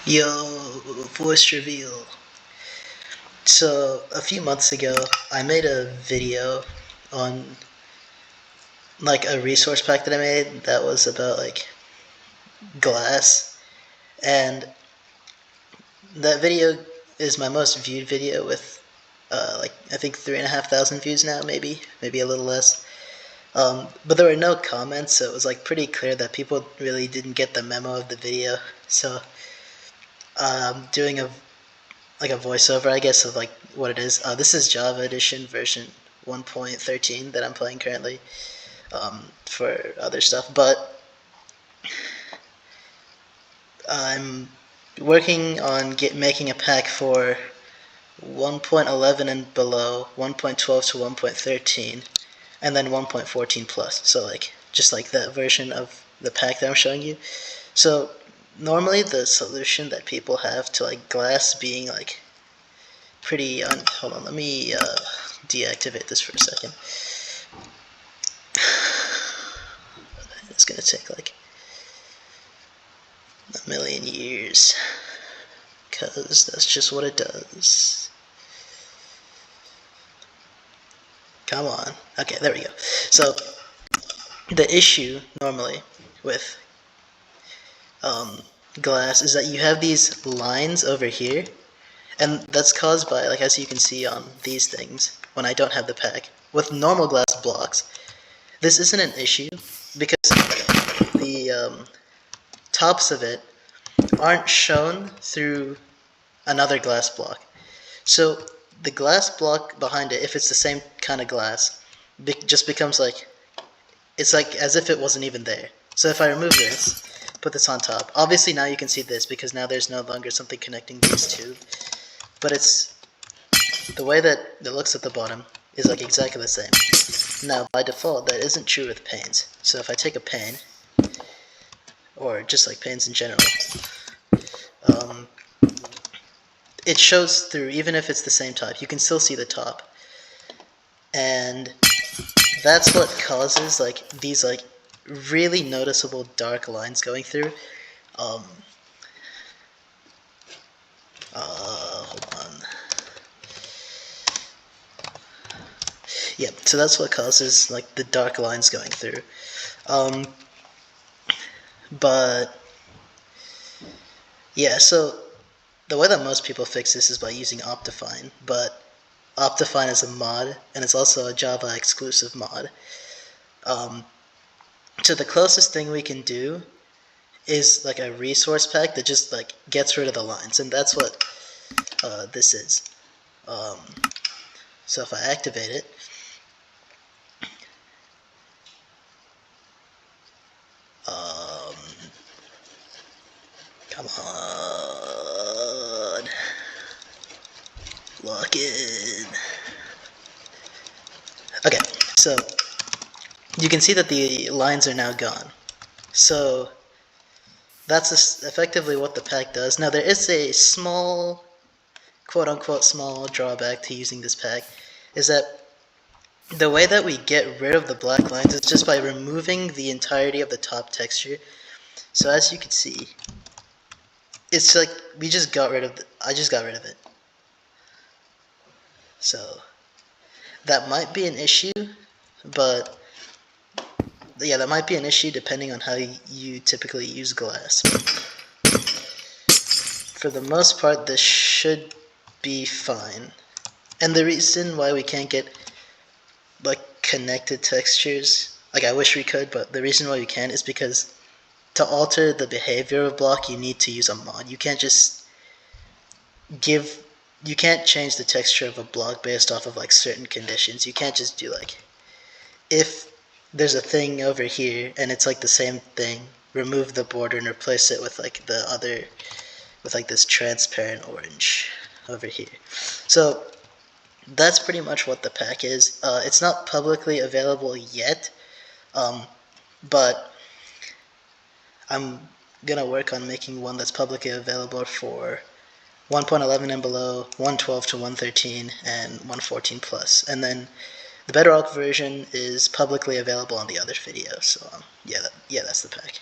Yo, voice reveal. So, a few months ago, I made a video on like a resource pack that I made that was about like glass, and that video is my most viewed video with like I think 3,500 views now, maybe a little less. But there were no comments, so it was like pretty clear that people really didn't get the memo of the video. So, I'm doing a voiceover, I guess, of like what it is. This is Java Edition version 1.13 that I'm playing currently for other stuff, but I'm working on making a pack for 1.11 and below, 1.12 to 1.13, and then 1.14 plus. So like just like that version of the pack that I'm showing you. So normally the solution that people have to like glass being like pretty hold on, let me deactivate this for a second. It's gonna take like a million years, because that's just what it does. Come on. Okay, there we go. So the issue normally with glass is that you have these lines over here, and that's caused by, like, as you can see on these things when I don't have the pack. With normal glass blocks, this isn't an issue because the tops of it aren't shown through another glass block. So the glass block behind it, if it's the same kind of glass, just becomes like, it's like as if it wasn't even there. So if I remove this, put this on top, obviously now you can see this because now there's no longer something connecting these two. But it's the way that it looks at the bottom is like exactly the same. Now by default that isn't true with panes. So if I take a pane, or just like panes in general, it shows through even if it's the same type. You can still see the top, and that's what causes like these like really noticeable dark lines going through. Hold on. Yeah, so that's what causes like the dark lines going through. But yeah, so the way that most people fix this is by using Optifine, but Optifine is a mod, and it's also a Java exclusive mod. So the closest thing we can do is like a resource pack that just like gets rid of the lines, and that's what this is. So if I activate it, come on, lock in. Okay, so you can see that the lines are now gone. So that's effectively what the pack does. Now there is a small, quote-unquote small drawback to using this pack, is that the way that we get rid of the black lines is just by removing the entirety of the top texture. So as you can see, it's like we just got rid of I just got rid of it. So that might be an issue, but yeah, that might be an issue depending on how you typically use glass. For the most part, this should be fine. And the reason why we can't get like connected textures, like I wish we could, but the reason why we can't is because to alter the behavior of a block, you need to use a mod. You can't just you can't change the texture of a block based off of like certain conditions. You can't just do like, if there's a thing over here and it's like the same thing, remove the border and replace it with like the other, with like this transparent orange over here. So that's pretty much what the pack is. It's not publicly available yet, but I'm gonna work on making one that's publicly available for 1.11 and below, 112 to 113, and 114 plus. And then the Bedrock version is publicly available on the other video. So yeah, that's the pack.